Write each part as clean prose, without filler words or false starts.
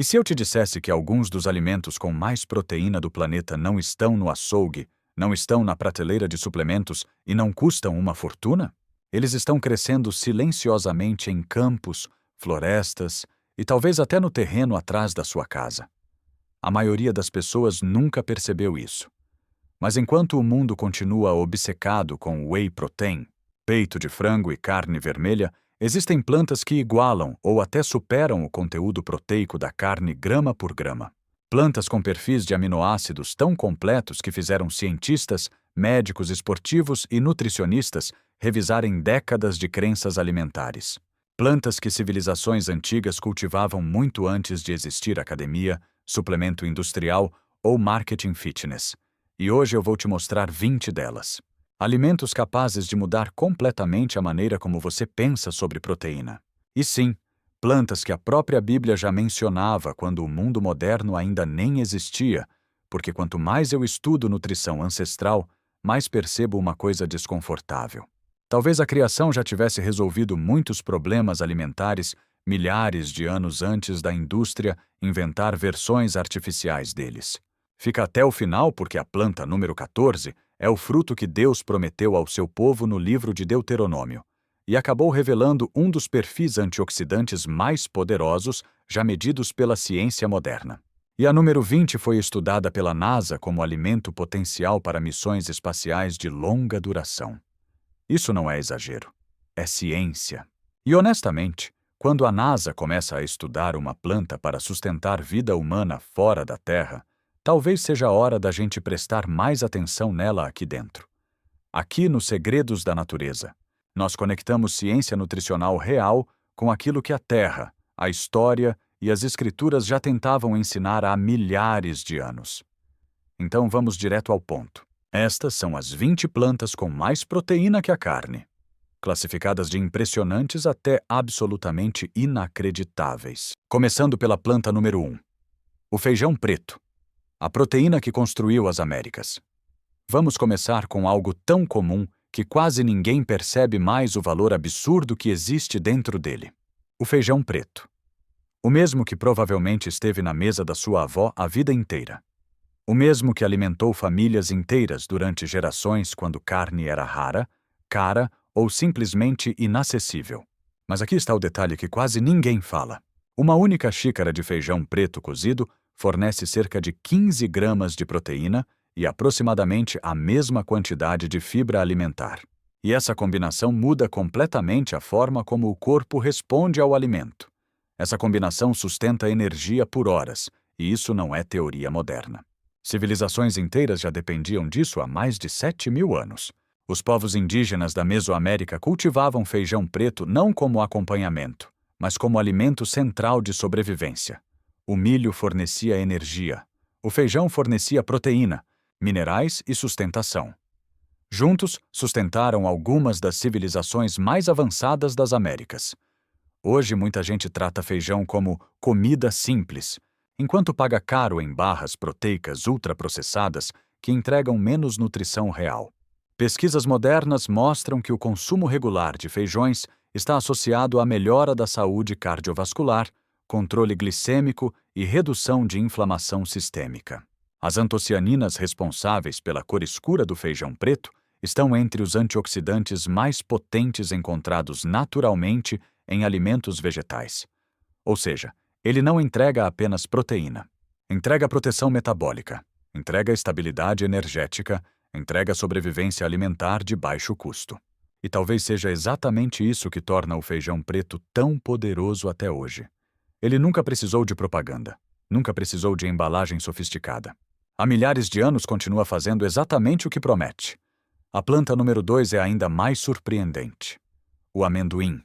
E se eu te dissesse que alguns dos alimentos com mais proteína do planeta não estão no açougue, não estão na prateleira de suplementos e não custam uma fortuna? Eles estão crescendo silenciosamente em campos, florestas e talvez até no terreno atrás da sua casa. A maioria das pessoas nunca percebeu isso. Mas enquanto o mundo continua obcecado com whey protein, peito de frango e carne vermelha, existem plantas que igualam ou até superam o conteúdo proteico da carne grama por grama. Plantas com perfis de aminoácidos tão completos que fizeram cientistas, médicos esportivos e nutricionistas revisarem décadas de crenças alimentares. Plantas que civilizações antigas cultivavam muito antes de existir academia, suplemento industrial ou marketing fitness. E hoje eu vou te mostrar 20 delas. Alimentos capazes de mudar completamente a maneira como você pensa sobre proteína. E sim, plantas que a própria Bíblia já mencionava quando o mundo moderno ainda nem existia, porque quanto mais eu estudo nutrição ancestral, mais percebo uma coisa desconfortável. Talvez a criação já tivesse resolvido muitos problemas alimentares milhares de anos antes da indústria inventar versões artificiais deles. Fica até o final porque a planta número 14 é o fruto que Deus prometeu ao seu povo no livro de Deuteronômio, e acabou revelando um dos perfis antioxidantes mais poderosos já medidos pela ciência moderna. E a número 20 foi estudada pela NASA como alimento potencial para missões espaciais de longa duração. Isso não é exagero, é ciência. E honestamente, quando a NASA começa a estudar uma planta para sustentar vida humana fora da Terra, talvez seja a hora da gente prestar mais atenção nela aqui dentro. Aqui nos Segredos da Natureza, nós conectamos ciência nutricional real com aquilo que a Terra, a história e as Escrituras já tentavam ensinar há milhares de anos. Então vamos direto ao ponto. Estas são as 20 plantas com mais proteína que a carne, classificadas de impressionantes até absolutamente inacreditáveis. Começando pela planta número 1, o feijão preto. A proteína que construiu as Américas. Vamos começar com algo tão comum que quase ninguém percebe mais o valor absurdo que existe dentro dele. O feijão preto. O mesmo que provavelmente esteve na mesa da sua avó a vida inteira. O mesmo que alimentou famílias inteiras durante gerações quando carne era rara, cara ou simplesmente inacessível. Mas aqui está o detalhe que quase ninguém fala. Uma única xícara de feijão preto cozido fornece cerca de 15 gramas de proteína e aproximadamente a mesma quantidade de fibra alimentar. E essa combinação muda completamente a forma como o corpo responde ao alimento. Essa combinação sustenta energia por horas, e isso não é teoria moderna. Civilizações inteiras já dependiam disso há mais de 7.000 anos. Os povos indígenas da Mesoamérica cultivavam feijão preto não como acompanhamento, mas como alimento central de sobrevivência. O milho fornecia energia, o feijão fornecia proteína, minerais e sustentação. Juntos, sustentaram algumas das civilizações mais avançadas das Américas. Hoje, muita gente trata feijão como comida simples, enquanto paga caro em barras proteicas ultraprocessadas que entregam menos nutrição real. Pesquisas modernas mostram que o consumo regular de feijões está associado à melhora da saúde cardiovascular, controle glicêmico e redução de inflamação sistêmica. As antocianinas responsáveis pela cor escura do feijão preto estão entre os antioxidantes mais potentes encontrados naturalmente em alimentos vegetais. Ou seja, ele não entrega apenas proteína. Entrega proteção metabólica, entrega estabilidade energética, entrega sobrevivência alimentar de baixo custo. E talvez seja exatamente isso que torna o feijão preto tão poderoso até hoje. Ele nunca precisou de propaganda, nunca precisou de embalagem sofisticada. Há milhares de anos continua fazendo exatamente o que promete. A planta número 2 é ainda mais surpreendente. O amendoim,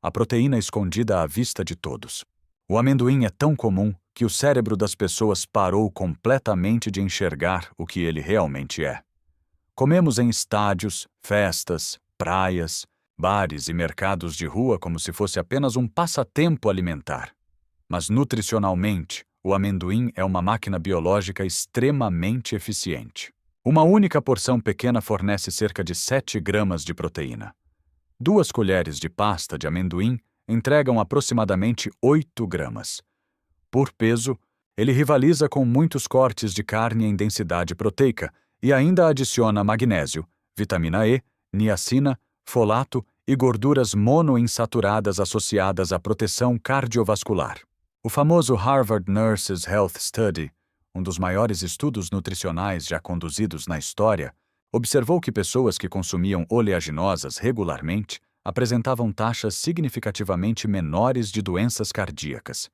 a proteína escondida à vista de todos. O amendoim é tão comum que o cérebro das pessoas parou completamente de enxergar o que ele realmente é. Comemos em estádios, festas, praias, bares e mercados de rua como se fosse apenas um passatempo alimentar. Mas nutricionalmente, o amendoim é uma máquina biológica extremamente eficiente. Uma única porção pequena fornece cerca de 7 gramas de proteína. 2 colheres de pasta de amendoim entregam aproximadamente 8 gramas. Por peso, ele rivaliza com muitos cortes de carne em densidade proteica e ainda adiciona magnésio, vitamina E, niacina, folato e gorduras monoinsaturadas associadas à proteção cardiovascular. O famoso Harvard Nurses Health Study, um dos maiores estudos nutricionais já conduzidos na história, observou que pessoas que consumiam oleaginosas regularmente apresentavam taxas significativamente menores de doenças cardíacas.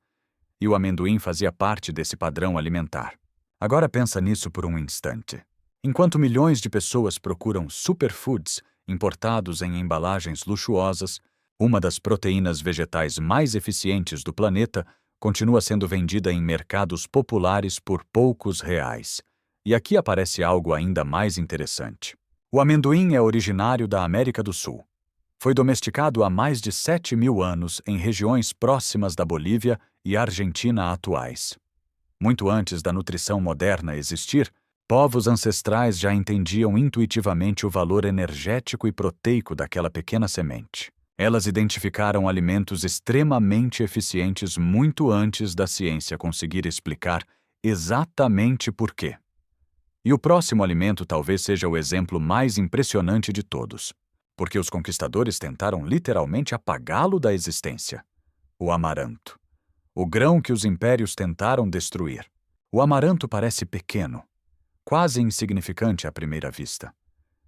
E o amendoim fazia parte desse padrão alimentar. Agora pensa nisso por um instante. Enquanto milhões de pessoas procuram superfoods importados em embalagens luxuosas, uma das proteínas vegetais mais eficientes do planeta continua sendo vendida em mercados populares por poucos reais. E aqui aparece algo ainda mais interessante. O amendoim é originário da América do Sul. Foi domesticado há mais de 7.000 anos em regiões próximas da Bolívia e Argentina atuais. Muito antes da nutrição moderna existir, povos ancestrais já entendiam intuitivamente o valor energético e proteico daquela pequena semente. Elas identificaram alimentos extremamente eficientes muito antes da ciência conseguir explicar exatamente por quê. E o próximo alimento talvez seja o exemplo mais impressionante de todos, porque os conquistadores tentaram literalmente apagá-lo da existência. O amaranto. O grão que os impérios tentaram destruir. O amaranto parece pequeno, quase insignificante à primeira vista.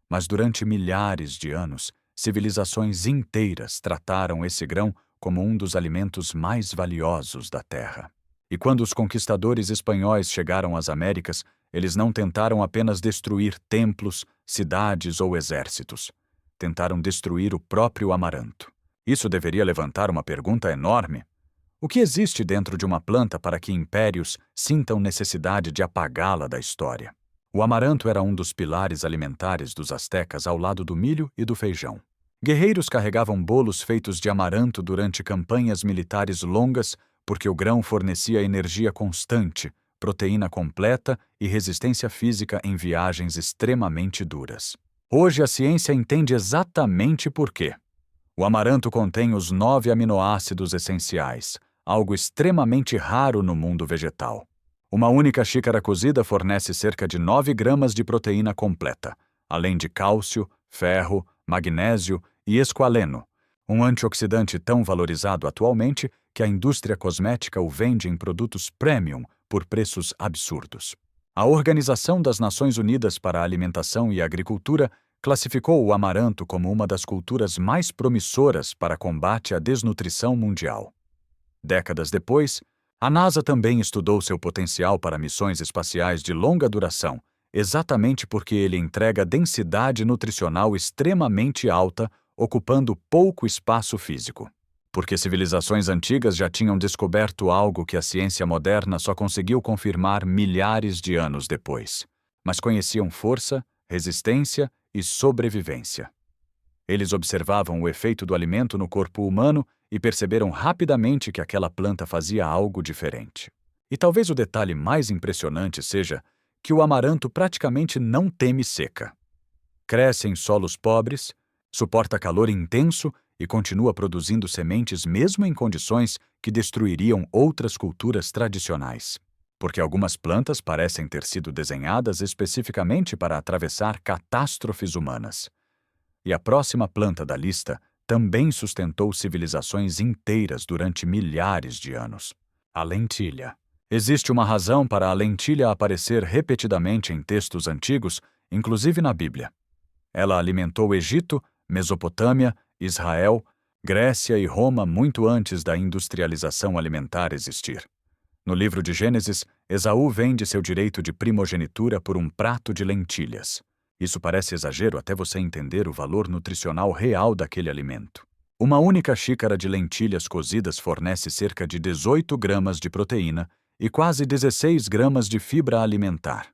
Mas durante milhares de anos, civilizações inteiras trataram esse grão como um dos alimentos mais valiosos da terra. E quando os conquistadores espanhóis chegaram às Américas, eles não tentaram apenas destruir templos, cidades ou exércitos. Tentaram destruir o próprio amaranto. Isso deveria levantar uma pergunta enorme. O que existe dentro de uma planta para que impérios sintam necessidade de apagá-la da história? O amaranto era um dos pilares alimentares dos astecas ao lado do milho e do feijão. Guerreiros carregavam bolos feitos de amaranto durante campanhas militares longas porque o grão fornecia energia constante, proteína completa e resistência física em viagens extremamente duras. Hoje a ciência entende exatamente por quê. O amaranto contém os 9 aminoácidos essenciais, algo extremamente raro no mundo vegetal. Uma única xícara cozida fornece cerca de 9 gramas de proteína completa, além de cálcio, ferro, magnésio e esqualeno, um antioxidante tão valorizado atualmente que a indústria cosmética o vende em produtos premium por preços absurdos. A Organização das Nações Unidas para a Alimentação e Agricultura classificou o amaranto como uma das culturas mais promissoras para combate à desnutrição mundial. Décadas depois, a NASA também estudou seu potencial para missões espaciais de longa duração, exatamente porque ele entrega densidade nutricional extremamente alta, ocupando pouco espaço físico. Porque civilizações antigas já tinham descoberto algo que a ciência moderna só conseguiu confirmar milhares de anos depois, mas conheciam força, resistência e sobrevivência. Eles observavam o efeito do alimento no corpo humano e perceberam rapidamente que aquela planta fazia algo diferente. E talvez o detalhe mais impressionante seja que o amaranto praticamente não teme seca. Cresce em solos pobres, suporta calor intenso e continua produzindo sementes mesmo em condições que destruiriam outras culturas tradicionais. Porque algumas plantas parecem ter sido desenhadas especificamente para atravessar catástrofes humanas. E a próxima planta da lista também sustentou civilizações inteiras durante milhares de anos. A lentilha. Existe uma razão para a lentilha aparecer repetidamente em textos antigos, inclusive na Bíblia. Ela alimentou o Egito, Mesopotâmia, Israel, Grécia e Roma muito antes da industrialização alimentar existir. No livro de Gênesis, Esaú vende seu direito de primogenitura por um prato de lentilhas. Isso parece exagero até você entender o valor nutricional real daquele alimento. Uma única xícara de lentilhas cozidas fornece cerca de 18 gramas de proteína e quase 16 gramas de fibra alimentar.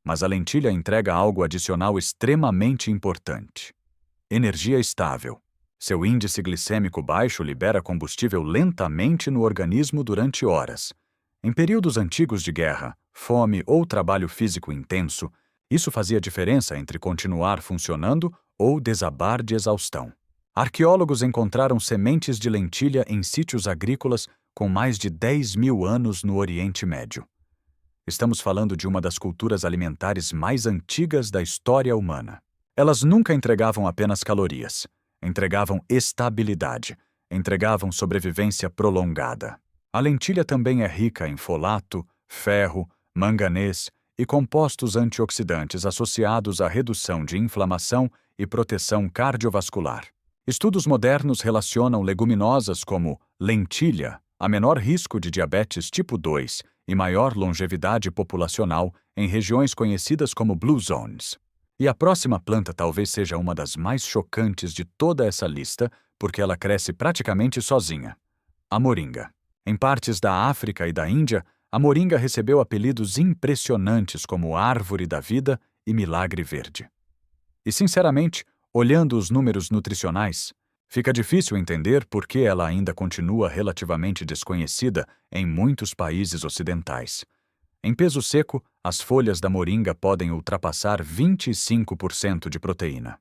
Mas a lentilha entrega algo adicional extremamente importante: energia estável. Seu índice glicêmico baixo libera combustível lentamente no organismo durante horas. Em períodos antigos de guerra, fome ou trabalho físico intenso, isso fazia diferença entre continuar funcionando ou desabar de exaustão. Arqueólogos encontraram sementes de lentilha em sítios agrícolas com mais de 10.000 anos no Oriente Médio. Estamos falando de uma das culturas alimentares mais antigas da história humana. Elas nunca entregavam apenas calorias, entregavam estabilidade, entregavam sobrevivência prolongada. A lentilha também é rica em folato, ferro, manganês e compostos antioxidantes associados à redução de inflamação e proteção cardiovascular. Estudos modernos relacionam leguminosas como lentilha a menor risco de diabetes tipo 2 e maior longevidade populacional em regiões conhecidas como Blue Zones. E a próxima planta talvez seja uma das mais chocantes de toda essa lista, porque ela cresce praticamente sozinha. A moringa. Em partes da África e da Índia, a moringa recebeu apelidos impressionantes como árvore da vida e milagre verde. E, sinceramente, olhando os números nutricionais, fica difícil entender por que ela ainda continua relativamente desconhecida em muitos países ocidentais. Em peso seco, as folhas da moringa podem ultrapassar 25% de proteína.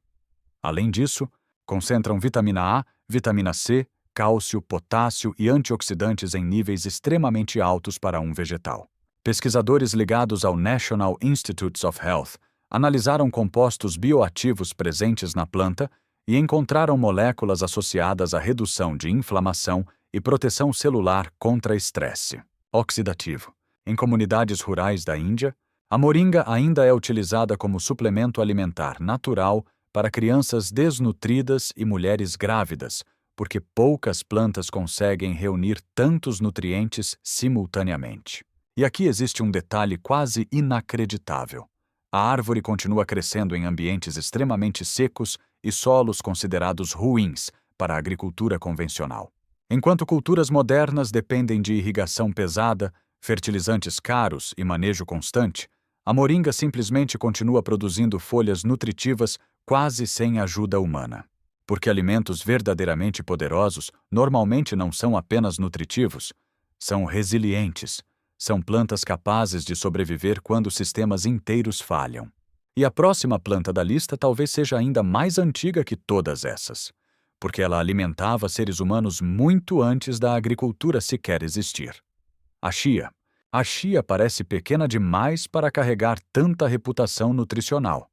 Além disso, concentram vitamina A, vitamina C, cálcio, potássio e antioxidantes em níveis extremamente altos para um vegetal. Pesquisadores ligados ao National Institutes of Health analisaram compostos bioativos presentes na planta e encontraram moléculas associadas à redução de inflamação e proteção celular contra estresse oxidativo. Em comunidades rurais da Índia, a moringa ainda é utilizada como suplemento alimentar natural para crianças desnutridas e mulheres grávidas, porque poucas plantas conseguem reunir tantos nutrientes simultaneamente. E aqui existe um detalhe quase inacreditável. A árvore continua crescendo em ambientes extremamente secos e solos considerados ruins para a agricultura convencional. Enquanto culturas modernas dependem de irrigação pesada, fertilizantes caros e manejo constante, a moringa simplesmente continua produzindo folhas nutritivas quase sem ajuda humana. Porque alimentos verdadeiramente poderosos normalmente não são apenas nutritivos, são resilientes, são plantas capazes de sobreviver quando sistemas inteiros falham. E a próxima planta da lista talvez seja ainda mais antiga que todas essas, porque ela alimentava seres humanos muito antes da agricultura sequer existir. A chia. A chia parece pequena demais para carregar tanta reputação nutricional,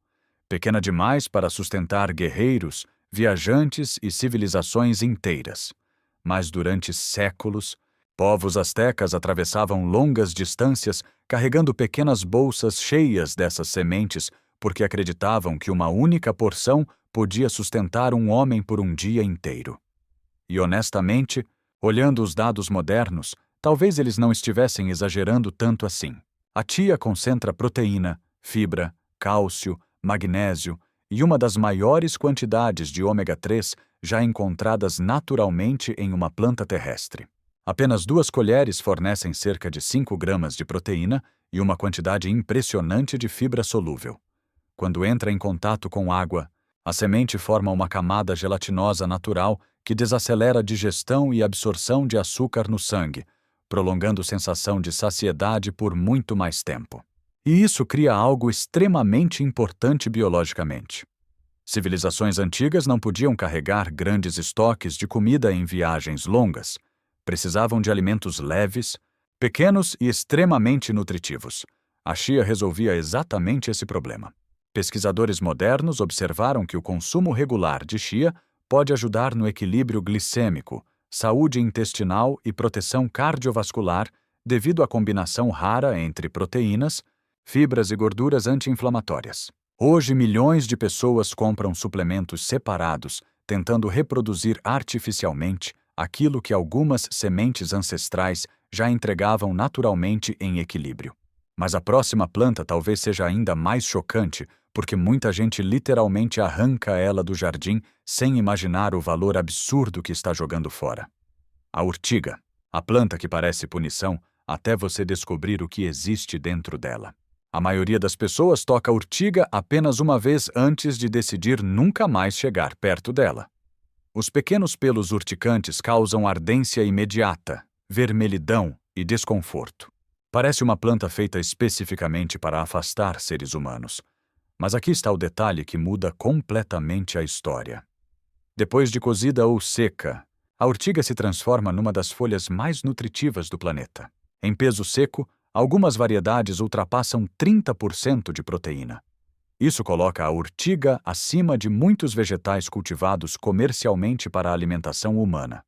pequena demais para sustentar guerreiros, viajantes e civilizações inteiras. Mas durante séculos, povos astecas atravessavam longas distâncias carregando pequenas bolsas cheias dessas sementes porque acreditavam que uma única porção podia sustentar um homem por um dia inteiro. E honestamente, olhando os dados modernos, talvez eles não estivessem exagerando tanto assim. A chia concentra proteína, fibra, cálcio, magnésio e uma das maiores quantidades de ômega 3 já encontradas naturalmente em uma planta terrestre. Apenas 2 colheres fornecem cerca de 5 gramas de proteína e uma quantidade impressionante de fibra solúvel. Quando entra em contato com água, a semente forma uma camada gelatinosa natural que desacelera a digestão e absorção de açúcar no sangue, prolongando a sensação de saciedade por muito mais tempo. E isso cria algo extremamente importante biologicamente. Civilizações antigas não podiam carregar grandes estoques de comida em viagens longas. Precisavam de alimentos leves, pequenos e extremamente nutritivos. A chia resolvia exatamente esse problema. Pesquisadores modernos observaram que o consumo regular de chia pode ajudar no equilíbrio glicêmico, saúde intestinal e proteção cardiovascular devido à combinação rara entre proteínas, fibras e gorduras anti-inflamatórias. Hoje, milhões de pessoas compram suplementos separados, tentando reproduzir artificialmente aquilo que algumas sementes ancestrais já entregavam naturalmente em equilíbrio. Mas a próxima planta talvez seja ainda mais chocante, porque muita gente literalmente arranca ela do jardim sem imaginar o valor absurdo que está jogando fora. A urtiga, a planta que parece punição até você descobrir o que existe dentro dela. A maioria das pessoas toca a urtiga apenas uma vez antes de decidir nunca mais chegar perto dela. Os pequenos pelos urticantes causam ardência imediata, vermelhidão e desconforto. Parece uma planta feita especificamente para afastar seres humanos. Mas aqui está o detalhe que muda completamente a história. Depois de cozida ou seca, A urtiga se transforma numa das folhas mais nutritivas do planeta. Em peso seco, algumas variedades ultrapassam 30% de proteína. Isso coloca a urtiga acima de muitos vegetais cultivados comercialmente para a alimentação humana.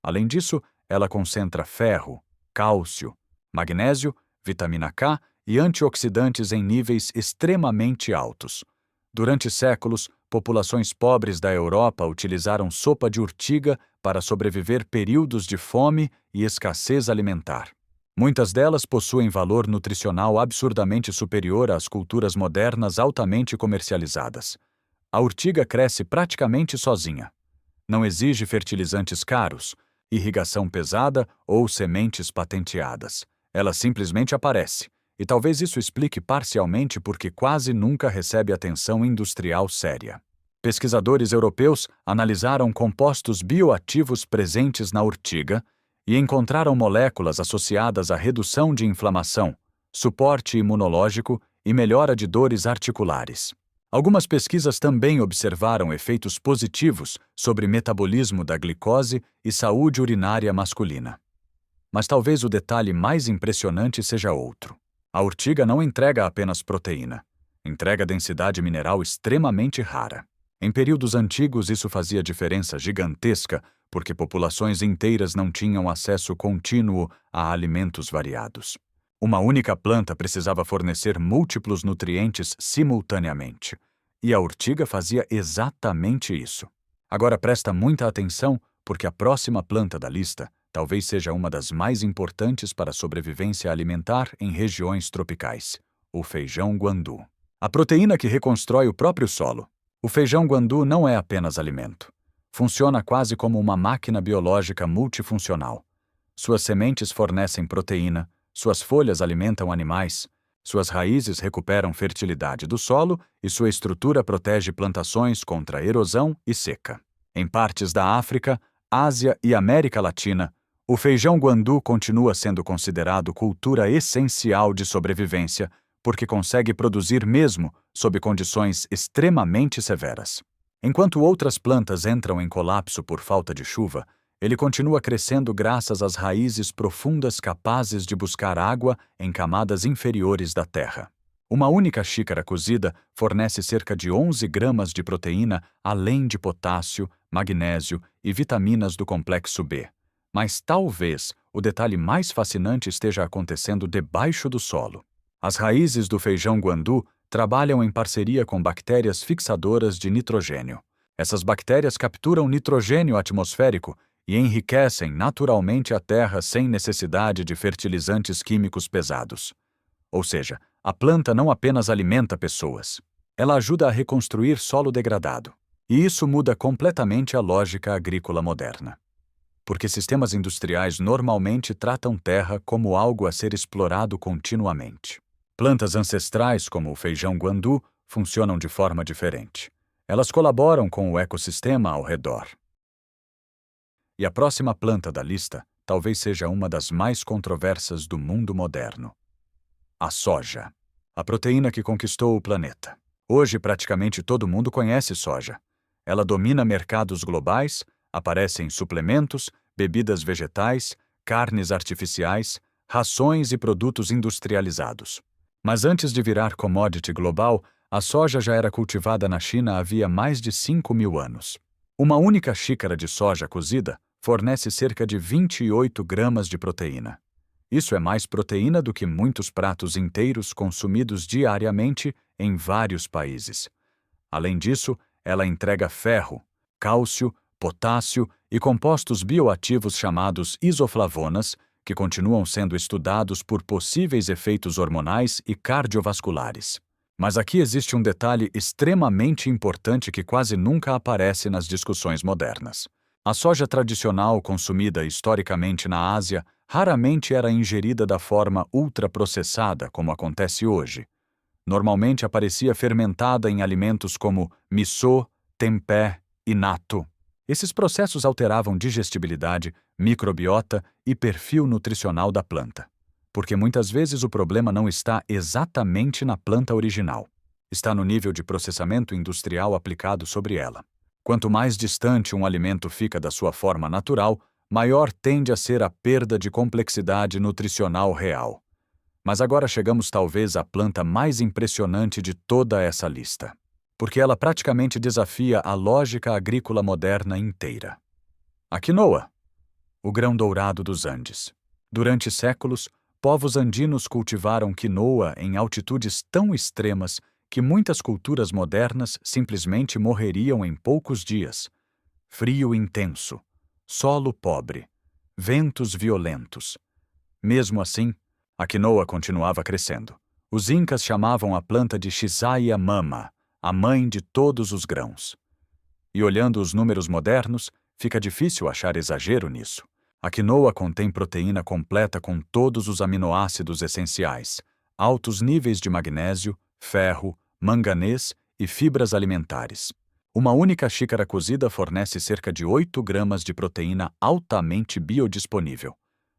Além disso, ela concentra ferro, cálcio, magnésio, vitamina K e antioxidantes em níveis extremamente altos. Durante séculos, populações pobres da Europa utilizaram sopa de urtiga para sobreviver períodos de fome e escassez alimentar. Muitas delas possuem valor nutricional absurdamente superior às culturas modernas altamente comercializadas. A urtiga cresce praticamente sozinha. Não exige fertilizantes caros, irrigação pesada ou sementes patenteadas. Ela simplesmente aparece, e talvez isso explique parcialmente porque quase nunca recebe atenção industrial séria. Pesquisadores europeus analisaram compostos bioativos presentes na urtiga e encontraram moléculas associadas à redução de inflamação, suporte imunológico e melhora de dores articulares. Algumas pesquisas também observaram efeitos positivos sobre metabolismo da glicose e saúde urinária masculina. Mas talvez o detalhe mais impressionante seja outro. A urtiga não entrega apenas proteína, entrega densidade mineral extremamente rara. Em períodos antigos, isso fazia diferença gigantesca porque populações inteiras não tinham acesso contínuo a alimentos variados. Uma única planta precisava fornecer múltiplos nutrientes simultaneamente, e a urtiga fazia exatamente isso. Agora presta muita atenção, porque a próxima planta da lista talvez seja uma das mais importantes para a sobrevivência alimentar em regiões tropicais: o feijão guandu. A proteína que reconstrói o próprio solo. O feijão guandu não é apenas alimento. Funciona quase como uma máquina biológica multifuncional. Suas sementes fornecem proteína, suas folhas alimentam animais, suas raízes recuperam fertilidade do solo e sua estrutura protege plantações contra erosão e seca. Em partes da África, Ásia e América Latina, o feijão guandu continua sendo considerado cultura essencial de sobrevivência, porque consegue produzir mesmo sob condições extremamente severas. Enquanto outras plantas entram em colapso por falta de chuva, ele continua crescendo graças às raízes profundas capazes de buscar água em camadas inferiores da terra. Uma única xícara cozida fornece cerca de 11 gramas de proteína, além de potássio, magnésio e vitaminas do complexo B. Mas talvez o detalhe mais fascinante esteja acontecendo debaixo do solo. As raízes do feijão guandu trabalham em parceria com bactérias fixadoras de nitrogênio. Essas bactérias capturam nitrogênio atmosférico e enriquecem naturalmente a terra sem necessidade de fertilizantes químicos pesados. Ou seja, a planta não apenas alimenta pessoas, ela ajuda a reconstruir solo degradado. E isso muda completamente a lógica agrícola moderna. Porque sistemas industriais normalmente tratam terra como algo a ser explorado continuamente. Plantas ancestrais, como o feijão guandu, funcionam de forma diferente. Elas colaboram com o ecossistema ao redor. E a próxima planta da lista talvez seja uma das mais controversas do mundo moderno: a soja. A proteína que conquistou o planeta. Hoje, praticamente todo mundo conhece soja. Ela domina mercados globais, aparece em suplementos, bebidas vegetais, carnes artificiais, rações e produtos industrializados. Mas antes de virar commodity global, a soja já era cultivada na China havia mais de 5.000 anos. Uma única xícara de soja cozida fornece cerca de 28 gramas de proteína. Isso é mais proteína do que muitos pratos inteiros consumidos diariamente em vários países. Além disso, ela entrega ferro, cálcio, potássio e compostos bioativos chamados isoflavonas, que continuam sendo estudados por possíveis efeitos hormonais e cardiovasculares. Mas aqui existe um detalhe extremamente importante que quase nunca aparece nas discussões modernas. A soja tradicional consumida historicamente na Ásia raramente era ingerida da forma ultraprocessada como acontece hoje. Normalmente aparecia fermentada em alimentos como miso, tempeh e natto. Esses processos alteravam digestibilidade, microbiota e perfil nutricional da planta. Porque muitas vezes o problema não está exatamente na planta original. Está no nível de processamento industrial aplicado sobre ela. Quanto mais distante um alimento fica da sua forma natural, maior tende a ser a perda de complexidade nutricional real. Mas agora chegamos talvez à planta mais impressionante de toda essa lista, porque ela praticamente desafia a lógica agrícola moderna inteira. A quinoa, o grão dourado dos Andes. Durante séculos, povos andinos cultivaram quinoa em altitudes tão extremas que muitas culturas modernas simplesmente morreriam em poucos dias. Frio intenso, solo pobre, ventos violentos. Mesmo assim, a quinoa continuava crescendo. Os incas chamavam a planta de Xizaya mama, a mãe de todos os grãos. E olhando os números modernos, fica difícil achar exagero nisso. A quinoa contém proteína completa com todos os aminoácidos essenciais, altos níveis de magnésio, ferro, manganês e fibras alimentares. Uma única xícara cozida fornece cerca de 8 gramas de proteína altamente biodisponível.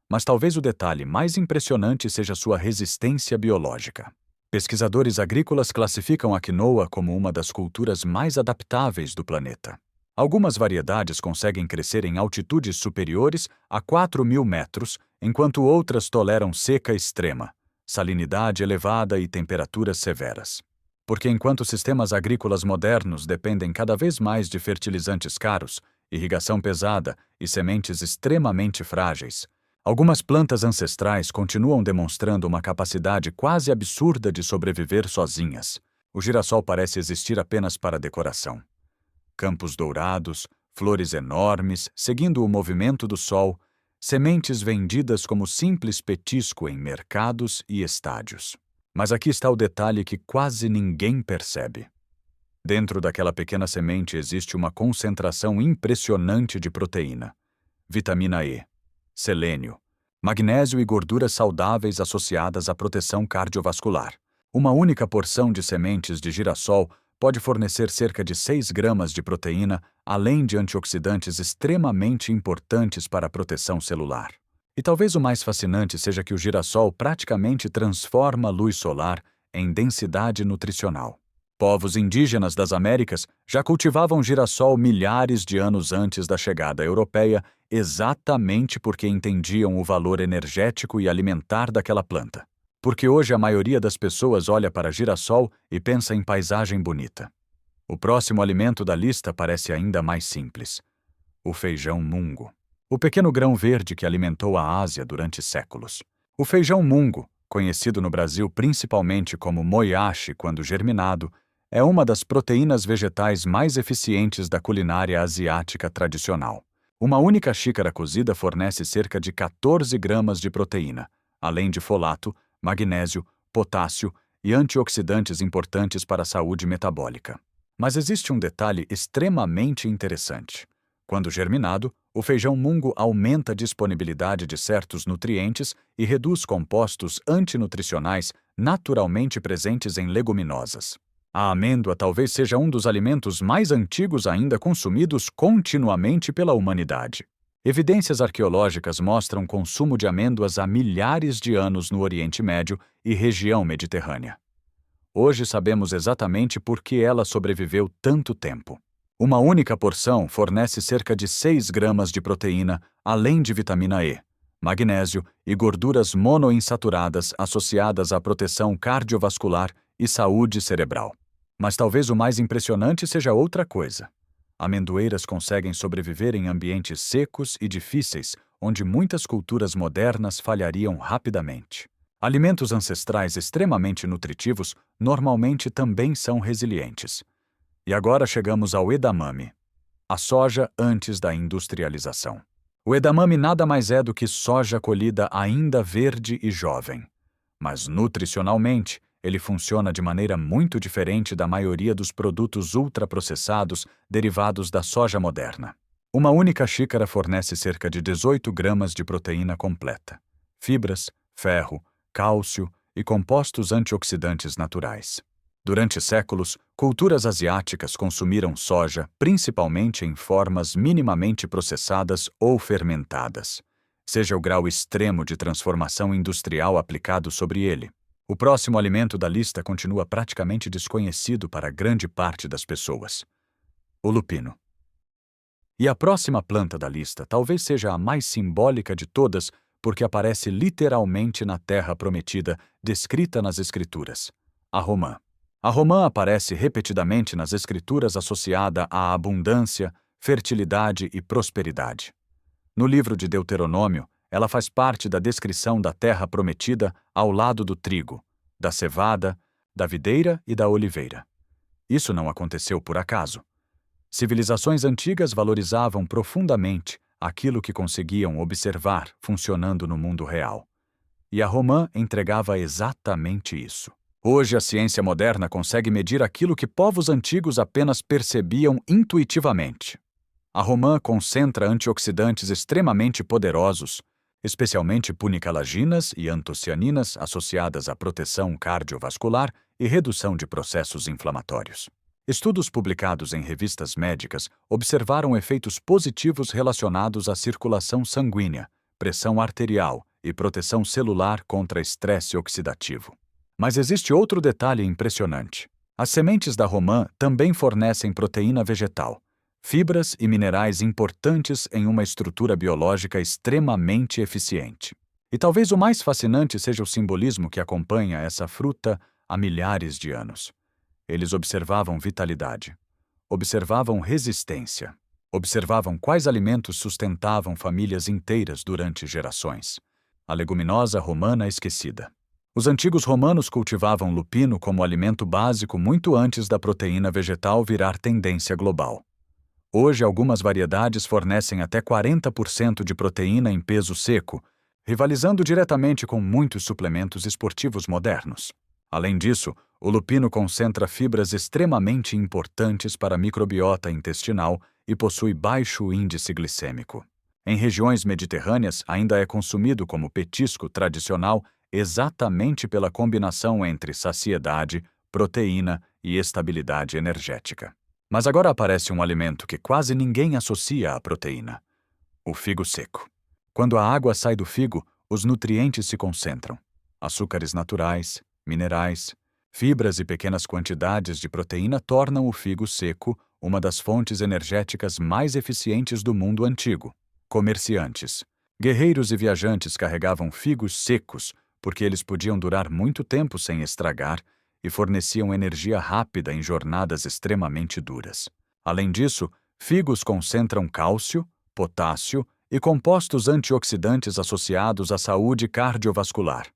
Mas talvez o detalhe mais impressionante seja sua resistência biológica. Pesquisadores agrícolas classificam a quinoa como uma das culturas mais adaptáveis do planeta. Algumas variedades conseguem crescer em altitudes superiores a 4.000 metros, enquanto outras toleram seca extrema, salinidade elevada e temperaturas severas. Porque enquanto sistemas agrícolas modernos dependem cada vez mais de fertilizantes caros, irrigação pesada e sementes extremamente frágeis, algumas plantas ancestrais continuam demonstrando uma capacidade quase absurda de sobreviver sozinhas. O girassol parece existir apenas para decoração. Campos dourados, flores enormes, seguindo o movimento do sol, sementes vendidas como simples petisco em mercados e estádios. Mas aqui está o detalhe que quase ninguém percebe. Dentro daquela pequena semente existe uma concentração impressionante de proteína, vitamina E, selênio, magnésio e gorduras saudáveis associadas à proteção cardiovascular. Uma única porção de sementes de girassol pode fornecer cerca de 6 gramas de proteína, além de antioxidantes extremamente importantes para a proteção celular. E talvez o mais fascinante seja que o girassol praticamente transforma a luz solar em densidade nutricional. Povos indígenas das Américas já cultivavam girassol milhares de anos antes da chegada europeia, exatamente porque entendiam o valor energético e alimentar daquela planta. Porque hoje a maioria das pessoas olha para girassol e pensa em paisagem bonita. O próximo alimento da lista parece ainda mais simples: o feijão mungo. O pequeno grão verde que alimentou a Ásia durante séculos. O feijão mungo, conhecido no Brasil principalmente como moyashi quando germinado, é uma das proteínas vegetais mais eficientes da culinária asiática tradicional. Uma única xícara cozida fornece cerca de 14 gramas de proteína, além de folato, magnésio, potássio e antioxidantes importantes para a saúde metabólica. Mas existe um detalhe extremamente interessante. Quando germinado, o feijão mungo aumenta a disponibilidade de certos nutrientes e reduz compostos antinutricionais naturalmente presentes em leguminosas. A amêndoa talvez seja um dos alimentos mais antigos ainda consumidos continuamente pela humanidade. Evidências arqueológicas mostram consumo de amêndoas há milhares de anos no Oriente Médio e região mediterrânea. Hoje sabemos exatamente por que ela sobreviveu tanto tempo. Uma única porção fornece cerca de 6 gramas de proteína, além de vitamina E, magnésio e gorduras monoinsaturadas associadas à proteção cardiovascular e saúde cerebral. Mas talvez o mais impressionante seja outra coisa. Amendoeiras conseguem sobreviver em ambientes secos e difíceis, onde muitas culturas modernas falhariam rapidamente. Alimentos ancestrais extremamente nutritivos normalmente também são resilientes. E agora chegamos ao edamame, a soja antes da industrialização. O edamame nada mais é do que soja colhida ainda verde e jovem. Mas nutricionalmente, ele funciona de maneira muito diferente da maioria dos produtos ultraprocessados derivados da soja moderna. Uma única xícara fornece cerca de 18 gramas de proteína completa, fibras, ferro, cálcio e compostos antioxidantes naturais. Durante séculos, culturas asiáticas consumiram soja principalmente em formas minimamente processadas ou fermentadas, seja o grau extremo de transformação industrial aplicado sobre ele. O próximo alimento da lista continua praticamente desconhecido para grande parte das pessoas: o lupino. E a próxima planta da lista talvez seja a mais simbólica de todas, porque aparece literalmente na Terra Prometida, descrita nas Escrituras: a romã. A romã aparece repetidamente nas Escrituras associada à abundância, fertilidade e prosperidade. No livro de Deuteronômio, ela faz parte da descrição da Terra Prometida ao lado do trigo, da cevada, da videira e da oliveira. Isso não aconteceu por acaso. Civilizações antigas valorizavam profundamente aquilo que conseguiam observar funcionando no mundo real. E a romã entregava exatamente isso. Hoje, a ciência moderna consegue medir aquilo que povos antigos apenas percebiam intuitivamente. A romã concentra antioxidantes extremamente poderosos, especialmente punicalaginas e antocianinas associadas à proteção cardiovascular e redução de processos inflamatórios. Estudos publicados em revistas médicas observaram efeitos positivos relacionados à circulação sanguínea, pressão arterial e proteção celular contra estresse oxidativo. Mas existe outro detalhe impressionante. As sementes da romã também fornecem proteína vegetal, fibras e minerais importantes em uma estrutura biológica extremamente eficiente. E talvez o mais fascinante seja o simbolismo que acompanha essa fruta há milhares de anos. Eles observavam vitalidade, observavam resistência, observavam quais alimentos sustentavam famílias inteiras durante gerações. A leguminosa romana esquecida. Os antigos romanos cultivavam lupino como alimento básico muito antes da proteína vegetal virar tendência global. Hoje, algumas variedades fornecem até 40% de proteína em peso seco, rivalizando diretamente com muitos suplementos esportivos modernos. Além disso, o lupino concentra fibras extremamente importantes para a microbiota intestinal e possui baixo índice glicêmico. Em regiões mediterrâneas, ainda é consumido como petisco tradicional exatamente pela combinação entre saciedade, proteína e estabilidade energética. Mas agora aparece um alimento que quase ninguém associa à proteína: o figo seco. Quando a água sai do figo, os nutrientes se concentram. Açúcares naturais, minerais, fibras e pequenas quantidades de proteína tornam o figo seco uma das fontes energéticas mais eficientes do mundo antigo. Comerciantes, guerreiros e viajantes carregavam figos secos porque eles podiam durar muito tempo sem estragar e forneciam energia rápida em jornadas extremamente duras. Além disso, figos concentram cálcio, potássio e compostos antioxidantes associados à saúde cardiovascular.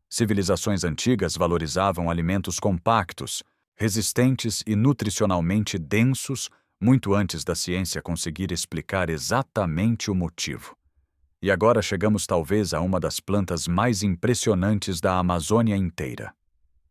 Civilizações antigas valorizavam alimentos compactos, resistentes e nutricionalmente densos, muito antes da ciência conseguir explicar exatamente o motivo. E agora chegamos talvez a uma das plantas mais impressionantes da Amazônia inteira: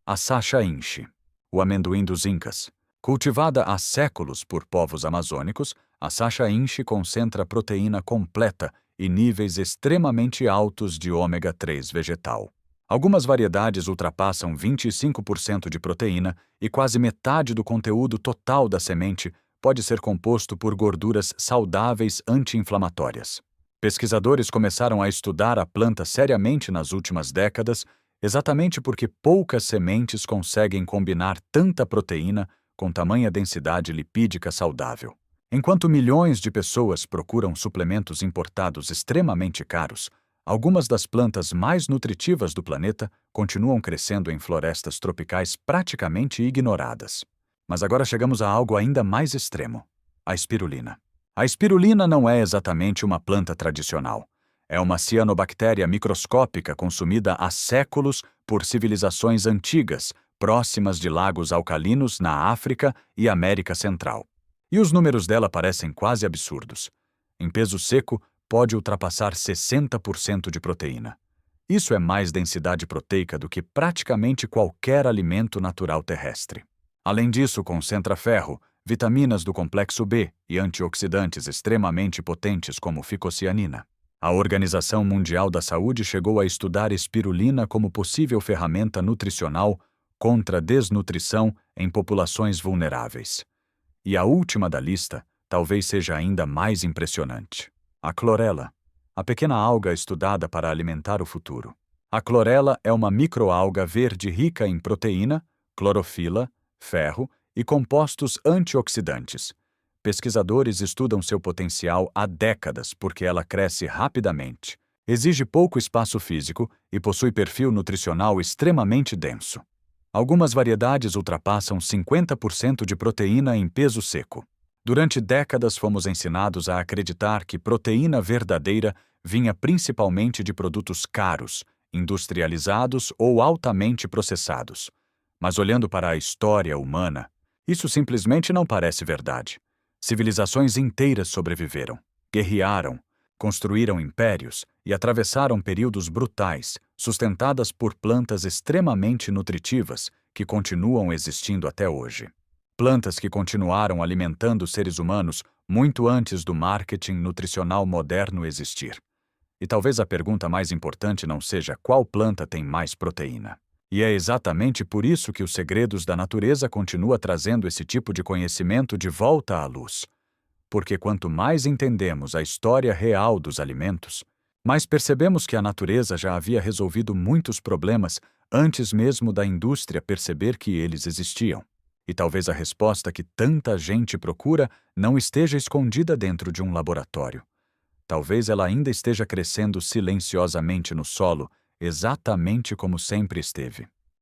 a Sacha inchi, o amendoim dos Incas. Cultivada há séculos por povos amazônicos, a Sacha inchi concentra proteína completa e níveis extremamente altos de ômega 3 vegetal. Algumas variedades ultrapassam 25% de proteína e quase metade do conteúdo total da semente pode ser composto por gorduras saudáveis anti-inflamatórias. Pesquisadores começaram a estudar a planta seriamente nas últimas décadas, exatamente porque poucas sementes conseguem combinar tanta proteína com tamanha densidade lipídica saudável. Enquanto milhões de pessoas procuram suplementos importados extremamente caros, algumas das plantas mais nutritivas do planeta continuam crescendo em florestas tropicais praticamente ignoradas. Mas agora chegamos a algo ainda mais extremo: a espirulina. A espirulina não é exatamente uma planta tradicional. É uma cianobactéria microscópica consumida há séculos por civilizações antigas, próximas de lagos alcalinos na África e América Central. E os números dela parecem quase absurdos. Em peso seco, pode ultrapassar 60% de proteína. Isso é mais densidade proteica do que praticamente qualquer alimento natural terrestre. Além disso, concentra ferro, vitaminas do complexo B e antioxidantes extremamente potentes como ficocianina. A Organização Mundial da Saúde chegou a estudar espirulina como possível ferramenta nutricional contra desnutrição em populações vulneráveis. E a última da lista talvez seja ainda mais impressionante: a clorela, a pequena alga estudada para alimentar o futuro. A clorela é uma microalga verde rica em proteína, clorofila, ferro e compostos antioxidantes, Pesquisadores estudam seu potencial há décadas porque ela cresce rapidamente, exige pouco espaço físico e possui perfil nutricional extremamente denso. Algumas variedades ultrapassam 50% de proteína em peso seco. Durante décadas fomos ensinados a acreditar que proteína verdadeira vinha principalmente de produtos caros, industrializados ou altamente processados. Mas olhando para a história humana, isso simplesmente não parece verdade. Civilizações inteiras sobreviveram, guerrearam, construíram impérios e atravessaram períodos brutais, sustentadas por plantas extremamente nutritivas que continuam existindo até hoje. Plantas que continuaram alimentando seres humanos muito antes do marketing nutricional moderno existir. E talvez a pergunta mais importante não seja qual planta tem mais proteína. E é exatamente por isso que os segredos da natureza continua trazendo esse tipo de conhecimento de volta à luz. Porque quanto mais entendemos a história real dos alimentos, mais percebemos que a natureza já havia resolvido muitos problemas antes mesmo da indústria perceber que eles existiam. E talvez a resposta que tanta gente procura não esteja escondida dentro de um laboratório. Talvez ela ainda esteja crescendo silenciosamente no solo, exatamente como sempre esteve.